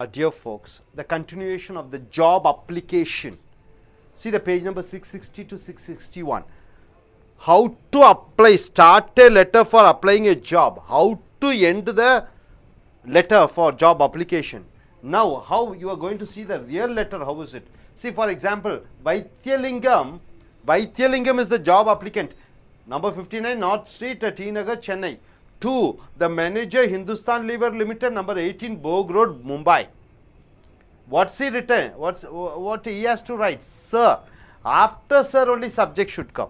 Dear folks, the continuation of the job application. See the page number 660 to 661. How to apply, start a letter for applying a job. How to end the letter for job application. Now, how you are going to see the real letter, how is it? See, for example, Vaithyalingam is the job applicant. Number 59 North Street, T Nagar, Chennai. 2. The manager, Hindustan Lever Limited, number 18 Bog Road, Mumbai. What's he written? What he has to write? Sir. After sir only subject should come.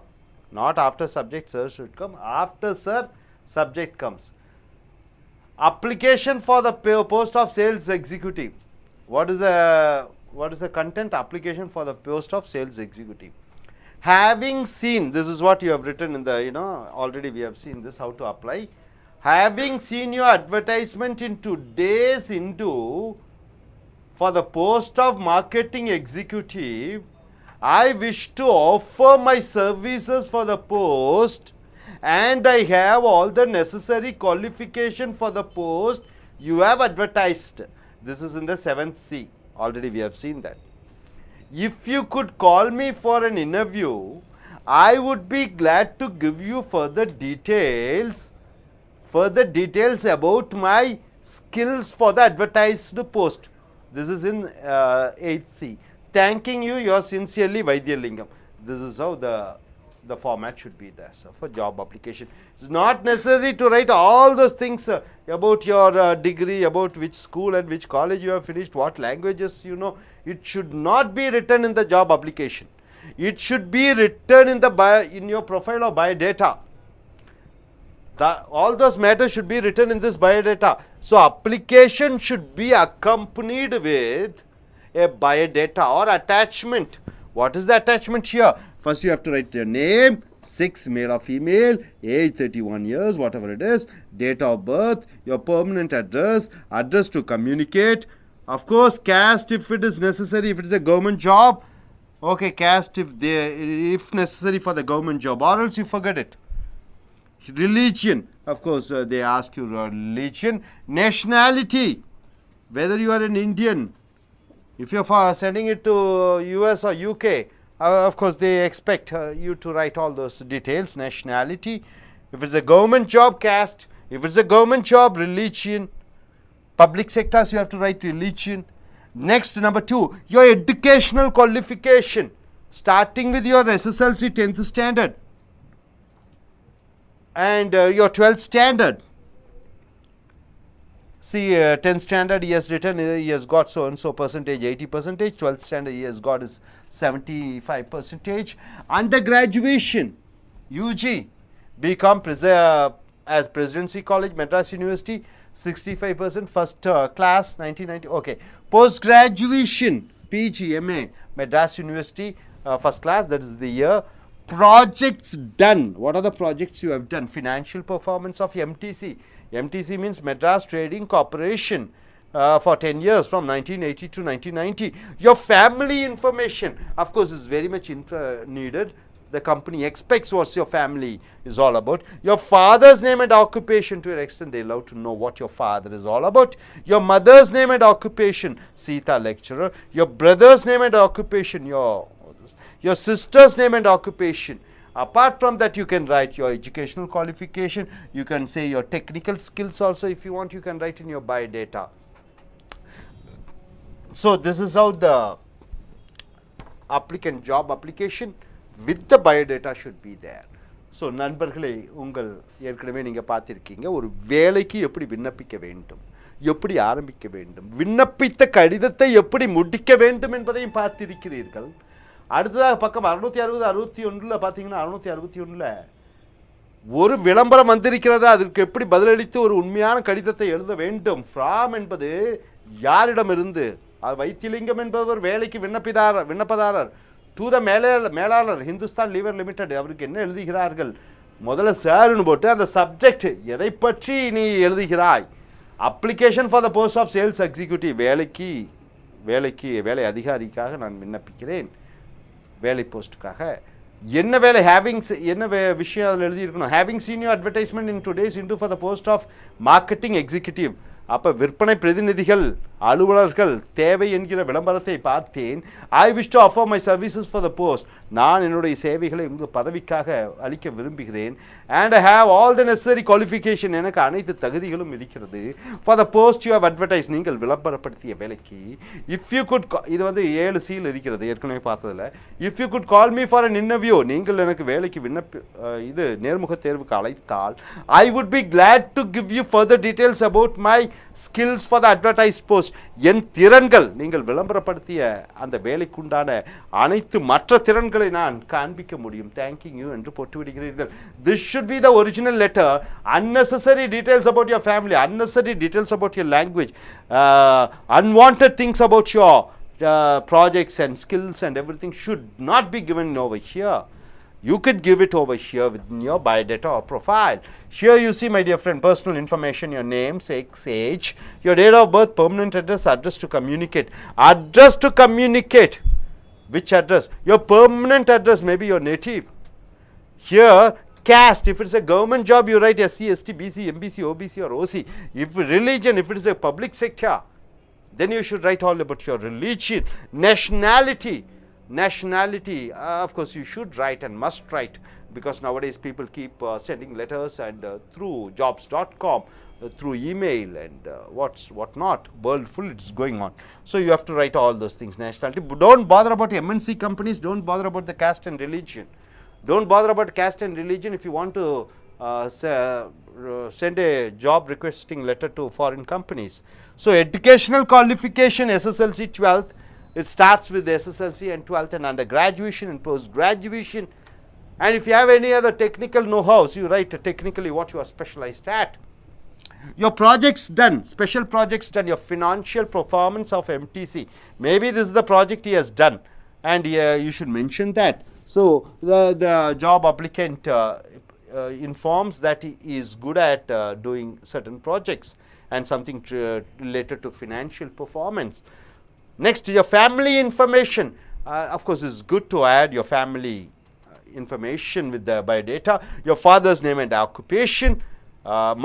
Not after subject sir should come. After sir subject comes. Application for the post of sales executive. What is the content? Application for the post of sales executive. Having seen, this is what you have written in the, already we have seen this, how to apply. Having seen your advertisement in today's Hindu for the post of marketing executive, I wish to offer my services for the post and I have all the necessary qualification for the post you have advertised. This is in the 7th C. Already we have seen that. If you could call me for an interview, I would be glad to give you further details about my skills for the advertised post. This is in 8th C. Thanking you, yours sincerely, Vaidhyalingam. This is how the format should be there, sir, for job application. It's not necessary to write all those things about your degree, about which school and which college you have finished, what languages you know. It should not be written in the job application. It should be written in your profile or biodata. All those matters should be written in this biodata. So, application should be accompanied with a biodata or attachment. What is the attachment here? First, you have to write your name, 6, male or female, age 31 years, whatever it is, date of birth, your permanent address, address to communicate. Of course, caste if it is necessary, if it is a government job. Okay, caste if necessary for the government job, or else you forget it. Religion, of course, they ask you religion. Nationality, whether you are an Indian, if you are sending it to US or UK, of course, they expect you to write all those details. Nationality, if it's a government job, caste, if it's a government job, religion. Public sectors, you have to write religion. Next, number 2, your educational qualification, starting with your SSLC 10th standard and your 12th standard. See, 10th standard he has written, he has got so and so percentage, 80%. 12th standard he has got is 75%. Undergraduation, UG, BCom as Presidency College, Madras University, 65%, first class, 1990. Okay. Post graduation, PG, MA, Madras University, first class, that is the year. Projects done. What are the projects you have done? Financial performance of MTC. MTC means Madras Trading Corporation for 10 years from 1980 to 1990. Your family information, of course, is very much needed. The company expects what your family is all about. Your father's name and occupation, to an extent they love to know what your father is all about. Your mother's name and occupation, Sita lecturer. Your brother's name and occupation, your sister's name and occupation. Apart from that, you can write your educational qualification. You can say your technical skills also. If you want, you can write in your biodata. So, this is how the applicant job application with the biodata should be there. So, நண்பர்களே, உங்கள் ஏற்கனவே நீங்கள் பார்த்திருக்கீங்க ஒரு வேலைக்கு எப்படி விண்ணப்பிக்க வேண்டும், எப்படி ஆரம்பிக்க வேண்டும், விண்ணப்பித்த கடிதத்தை எப்படி முடிக்க வேண்டும் என்பதையும் பார்த்திருக்கிறீர்கள். அடுத்ததாக பக்கம் 660-61 பார்த்தீங்கன்னா 661 ஒரு விளம்பரம் வந்திருக்கிறதா, அதற்கு எப்படி பதிலளித்து ஒரு உண்மையான கடிதத்தை எழுத வேண்டும். ஃப்ராம் என்பது யாரிடமிருந்து, வைத்தியலிங்கம் என்பவர் வேலைக்கு விண்ணப்பதாரர் டு த மேலாளர் ஹிந்துஸ்தான் லீவர் லிமிடெட், அவருக்கு என்ன எழுதுகிறார்கள், முதல்ல சார்னு போட்டு அந்த சப்ஜெக்ட் எதை பற்றி நீ எழுதுகிறாய். Application for the post of sales executive, வேலை அதிகாரிக்காக நான் விண்ணப்பிக்கிறேன், வேலை போஸ்ட்டுக்காக என்ன வேலை, என்ன விஷயம் அதில் எழுதியிருக்கணும். Having seen you advertisement in today's Hindu for the post of marketing executive, அப்போ விற்பனை பிரதிநிதிகள் அலுவலர்கள் தேவை என்கிற விளம்பரத்தை பார்த்தேன். I wish to offer my services for the post. நான் என்னுடைய சேவைகளை உங்கள் பதவிக்காக அளிக்க விரும்புகிறேன். And I have all the necessary qualification. எனக்கு அனைத்து தகுதிகளும் இருக்கிறது. For the post you have advertise. நீங்கள் விளம்பரப்படுத்திய வேலைக்கு. இஃப் யூ குட், இது வந்து 7 சீல் இருக்கிறது ஏற்கனவே பார்த்ததில். If you could call me for an interview. நீங்கள் எனக்கு வேலைக்கு இது நேர்முக தேர்வுக்கு அழைத்தால் I would be glad to give you further details about my skills for the advertise post. என் திறன்கள், நீங்கள் விளம்பரப்படுத்திய அந்த வேலைக்குண்டான அனைத்து மற்ற திறன்களை நான் காண்பிக்க முடியும். தேங்கிங் யூ என்று போட்டு விடுகிறீர்கள். This should be the original letter. unnecessary details about your family, unnecessary details about your language, unwanted things about your projects and skills and everything should not be given over here. You could give it over here within your biodata or profile. Here you see, my dear friend, personal information, your name, sex, age, your date of birth, permanent address, address to communicate. Address to communicate. Which address? Your permanent address, maybe your native. Here, caste, if it's a government job, you write SC, ST, BC, MBC, OBC or OC. If religion, if it is a public sector, then you should write all about your religion. Nationality. Nationality, of course you should write and must write, because nowadays people keep sending letters and through jobs.com, through email and what not. World full it's going on. So you have to write all those things. Nationality. Don't bother about MNC companies. Don't bother about the caste and religion. Don't bother about caste and religion if you want to send a job requesting letter to foreign companies. So educational qualification, SSLC 12th. It starts with SSLC and 12th, and under graduation and post graduation. And if you have any other technical know-hows, you write technically what you are specialized at. Your projects done, special projects done, your financial performance of MTC. Maybe this is the project he has done, and you should mention that. So the job applicant informs that he is good at doing certain projects and something related to financial performance. Next, your family information. Of course, it's good to add your family information with the biodata. Your father's name and occupation,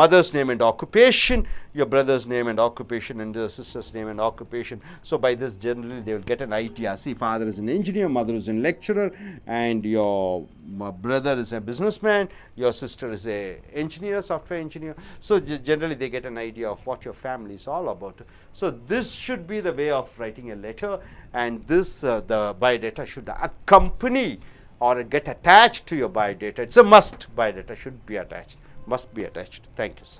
mother's name and occupation, your brother's name and occupation, and your sister's name and occupation. So by this, generally they will get an idea. See, father is an engineer, mother is a lecturer, and your brother is a businessman, your sister is a engineer, software engineer. So generally they get an idea of what your family is all about. So this should be the way of writing a letter, and this the biodata should accompany or get attached to your biodata. It's a must. Biodata should be attached, must be attached. Thank you, sir.